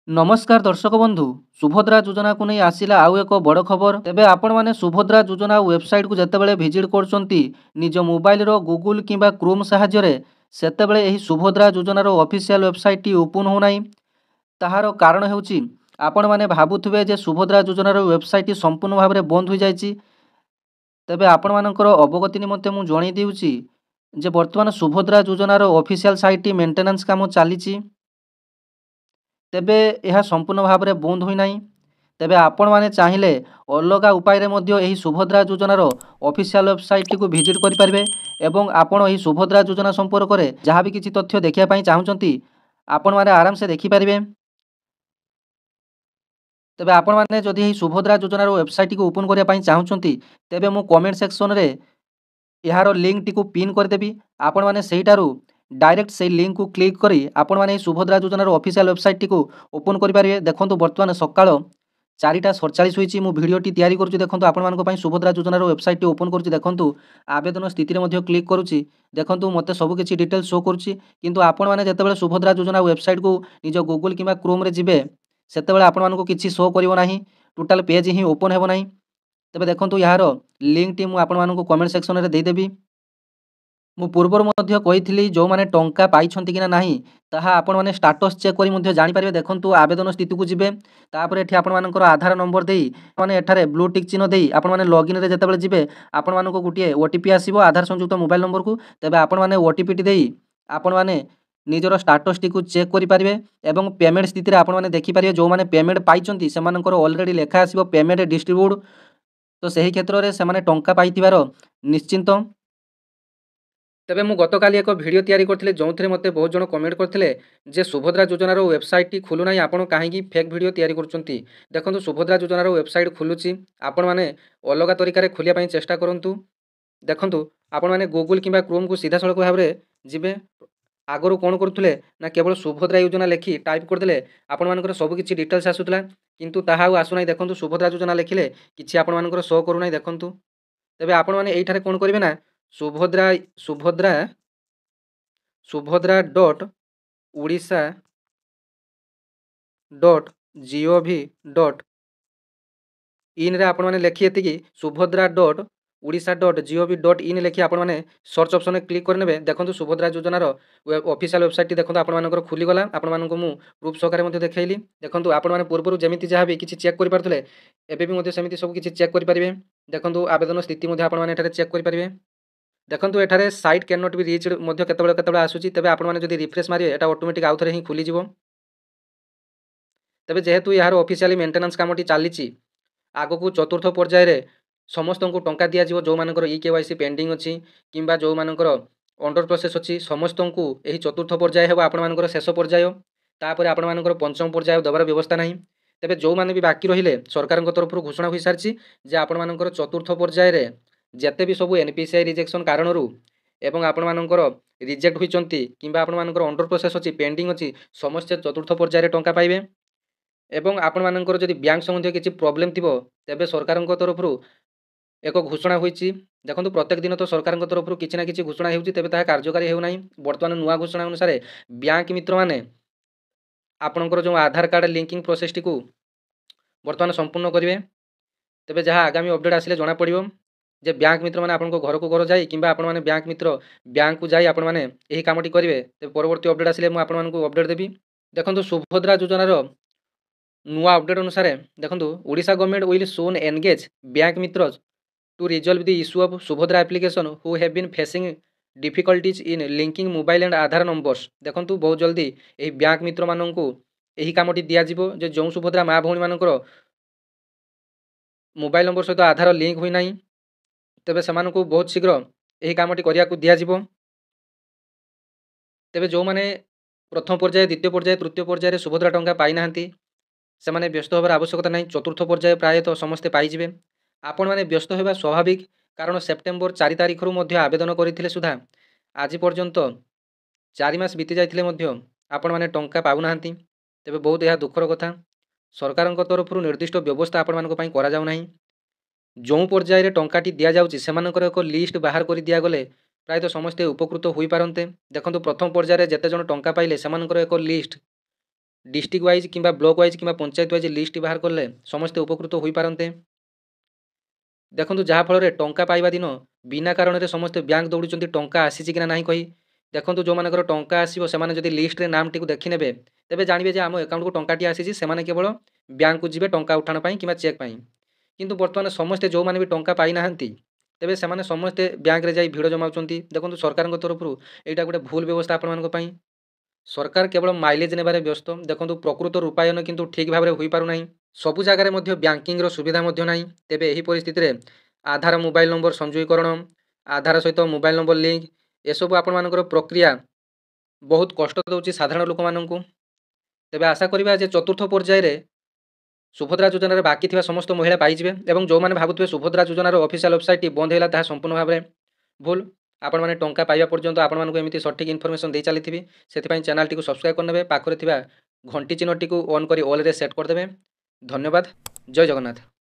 नमस्कार दर्शक बंधु सुभद्रा योजना को नहीं आसिला आउ एक बड़ खबर तेबे आपण माने सुभद्रा योजना वेबसाइट को जितेबाला भिजिट करछंती निज मोबाइल रो गूगल किंबा क्रोम साहाय्य सेतेबेले एही सुभद्रा योजनार ऑफिशियल वेबसाइट टी ओपन हो नाही। ताहार कारण हेउची आपण माने भाबुथिबे जे सुभद्रा योजनार वेबसाइट टी संपूर्ण भाव में बंद हो जाइछि। तेबे आपण मानकर अवगति निमंते मु जणाई देउछि जे वर्तमान सुभद्रा योजनार ऑफिशियल साइट टी मेंटेनेंस काम चलीछि। तेबे यह संपूर्ण भाव में बंद हुई नहीं। तेबे आपण माने चाहिए अलग उपाय रे मध्य एही सुभद्रा योजनार ऑफिशियल वेबसाइट को विजिट करि परिबे एवं आपण एही सुभद्रा योजना संपर्क में जहाँ भी किसी तथ्य देखिया पई चाहुचंती आपण माने आराम से देखि परिबे। तेबे आपण माने जदि एही सुभद्रा योजनार वेबसाइट को ओपन करिया पई चाहुचंती तेबे मु कमेंट सेक्शन रे यार लिंक टी पिन करदेवी आपण मैंने सहीटारू डायरेक्ट से लिंक को क्लिक करी आपण मैंने सुभद्रा योजनार ऑफिशियल वेबसाइट टी ओपन करेंगे। देखो बर्तमान सकाळ 4:47 होईची मु भिडियोटी तैयारी करुँच। देखो आपण मान सुभद्रा योजनार वेबसाइट टी ओपन करुँच। देखो आवेदन स्थिति में क्लिक करुँची। देखो मत सब किसी डिटेल शो करुँची किंतु आपण मैंने जितेबाला सुभद्रा योजना वेबसाइट को निज गूगल किंबा क्रोम रे जिबे सेतेबाला आपण मानकु किछि शो करिवो नाही। टोटाल पेज ही ओपन हेबो नाही। तेबे देखो यार लिंक टी मु आपण मानकु कमेंट सेक्शन रे देदेवी। मु पूर्वर मध्य कही जो मैंने टंका पाई कि ना नहीं ताहा आपण मैंने स्टाटस चेक करी मध्य जानि पारिबे। देखंतु आवेदन स्थिति को जिबे तापर एठी आपण मानकर आधार नंबर देई माने एठारे ब्लू टिक चिन्ह देई आपण माने लॉगिन रे जेतेबेले जिबे आपण मानको गुटिए ओटीपी आसीबो आधार संयुक्त मोबाइल नंबर को। तेबे आपण माने ओटीपी टी देई आपण माने निजर स्टाटस टी को चेक करि पारिबे एवं पेमेंट स्थिति रे आपण माने देखि पारिबे जो माने पेमेंट पाइचंती सेमानकर ऑलरेडी लेखा आसीबो पेमेंट डिस्ट्रीब्यूट। तो सही क्षेत्र में से टंका पाइथिबार निश्चिंत। तेबे मु गतकाली एक वीडियो तैयारी करथिले जोंथरे मते बहुत जण कमेंट करथिले जे सुभद्रा योजनार वेबसाइट टी खुलु नाही आपण काहेकि फेक वीडियो तैयारी करचंती। देखंतु सुभद्रा योजनार वेबसाइट खुलुची आपण माने अलग तरीका रे खोलिया पई चेष्टा करंतु। देखंतु आपण माने गूगल किंबा क्रोम को सीधा सड़क भाव में जिबे आगरू कौन करुले ना केवल सुभद्रा योजना लिखि टाइप करदे आपण मानकर सब किछि डिटेल्स आसुतला किंतु ताहा आसु नाही। देखंतु सुभद्रा योजना लिखिले किछि आपण मानकर शो करू नाही। देखंतु तेबे आपण माने एठारे कोन करिवे ना Subhadra Subhadra Subhadra dot Orissa dot gov dot in रे आपण माने लिखि एतिकी Subhadra dot Orissa dot gov dot in लिखि आपण माने सर्च ऑप्शन में क्लिक करनेबे। देखंतु सुभद्रा योजनार ऑफिशियल वेबसाइट टी देखंतु आपण मानकर खुली गला। आपण माननको मु प्रूफ सहकारे मध्ये देखैली। देखंतु आपण माने पूर्वरु जेमिति जहाँ भी किछि चेक करि पारथले एबे भी मध्ये सेमिति सब किछि चेक करि परिबे। देखंतु आवेदन स्थिति मध्ये आपण माने एठारे चेक करि परिबे। देखंतु एठारे site can not be reached मध्ये केतेबेले केतेबेले आसुची। तेबे आपण माने जदि रिफ्रेश मारिए एटा ऑटोमेटिक आउ थरे ही खुली जिवो। तेबे जेहेतु यार ऑफिशियली मेंटेनेंस कामटी चलीची आगो को चतुर्थ पर्याय रे समस्त को टंका दिया जिवो जो मानकर ई केवाईसी पेंडिंग अछि किंबा जो मानकर अंडर प्रोसेस अछि समस्त को एही चतुर्थ पर्याय हेबो आपण मानकर शेष पर्याय। तापर आपण मानकर पंचम पर्याय दबार व्यवस्था नाही। तेबे जो माने भी बाकी रहिले सरकार तरफ घोषणा होई सारची जे आपण मानकर चतुर्थ पर्याय रे जेते भी सब एनपीसीआई रिजेक्शन कारणरू एवं आपण मानकर रिजेक्ट होइचंती किंबा आपण मानकर अंडर प्रोसेस अछि पेंडिंग अछि समस्त चतुर्थ पर्याय रे टंका पाइबे। एवं आपण मानकर जदि बैंक संबंधी किछि प्रॉब्लम थिबो तेबे सरकार तरफ एक घोषणा होइची। देखंतु प्रत्येक दिन तो सरकार तरफ किछि ना किछि घोषणा हेउची तेबे ताहा कार्यकारी हेउ नाही। वर्तमान नुआ घोषणा अनुसार बैंक मित्र माने आपणकर जो आधार कार्ड लिंकिंग प्रोसेस टी को वर्तमान संपूर्ण करिवे। तेबे जहाँ आगामी अपडेट आसिले जना पड़िबो जे बैंक मित्र माने आपनको घर को घर जाई किंबा आपण माने बैंक मित्र बैंक को जाई आपण माने एही कामटी करिवे। तेबे परवर्ती अपडेट आसिले मु आपण मानकु अपडेट देबी। देखंतु सुभद्रा योजनार नुआ अपडेट अनुसार देखंतु Odisha government will soon engage bank mitra to resolve the issue of Subhadra application who have been facing difficulties in linking mobile and Aadhaar numbers. देखंतु बहुत जल्दी एही बैंक मित्र माननकु एही कामटी दिया जिवो जे जो सुभद्रा माँ भौणी मानकर मोबाइल नंबर सहित आधार लिंक होई नाही तेबे सेमानकु बहुत शीघ्र एही कामटी करिया को दिया जिवो। तेबे जो माने प्रथम पर्याय द्वितीय पर्याय तृतीय पर्याय रे सुभद्रा टंका पाई नाहंती सेमाने व्यस्त होबार आवश्यकता नहीं। चतुर्थ पर्याय प्रायतः समस्ते पाइजिबे। आपण माने व्यस्त होबा स्वाभाविक कारण सेप्टेम्बर 4 तारिख रु मध्य आवेदन करथिले सुधा आज पर्यंत 4 मास बीती जाइथिले मध्य आपण माने टंका पाउ नाहंती। तेबे बहुत यह दुखर कथा सरकारक तरफ निर्दिष्ट व्यवस्था आपण मानक पई करा जाउ नाही। जो पर्याय रे टंकाटी दिया जाउची सेमानकर एक लिस्ट बाहर कर दिया गले प्रायतः समस्ते उपकृत होई पारंते। देखंतु प्रथम पर्याय रे जेते जण टंका पाइले सेमानकर एक लिस्ट डिस्ट्रिक्ट वाइज किंबा ब्लॉक वाइज किंबा पंचायत वाइज लिस्ट बाहर कले समस्ते उपकृत हो पारते। देखो जहाँफल टंका पाइबा दिन बिना कारण में समस्ते बैंक दौड़ुंट टंका आसी कि ना कही। देखो जो मानकर टंका आसो से मैंने लिस्ट रे नाम टी देखने तेज जानवे जे आम एकाउंट को टंकाटी आसी से केवल बैंक को जी टंका उठाण कि चेक किंतु बर्तमान समस्ते जो मैंने भी टंका पाई ना तेबे से समस्ते बैंक रे जाई भिड़ जमाउंट। देखो सरकार तरफ यहाँ गोटे भूल व्यवस्था आपण सरकार केवल माइलेज नेबारे व्यस्त। देखो प्रकृत रूपायन किंतु ठीक भाव में हो पारना सबु जगार बैंकिंग सुविधा ना। तेबे यही परिस्थिति रे आधार मोबाइल नंबर संयोगीकरण आधार सहित मोबाइल नंबर लिंक एसबू आपण मानकर प्रक्रिया बहुत कष्ट दूसरी साधारण लोक मानू। तेबे आशा करिबा जे चतुर्थ पर्यायर सुभद्रा योजन बाकी थी समस्त महिला पाइबे और जो मैंने भावुए सुभद्रा योजनार ऑफिशियल वेबसाइट बंद है ताहा संपूर्ण भाव में भूल। आपण मैंने टंका पाइबा पर्यंत आपण मानक एमती सठिक इनफॉरमेशन दे चली से चैनल टी सब्सक्राइब करने पाखरे घंटी चिन्ह टी ऑन कर ऑल रे सेट करदे। धन्यवाद। जय जगन्नाथ।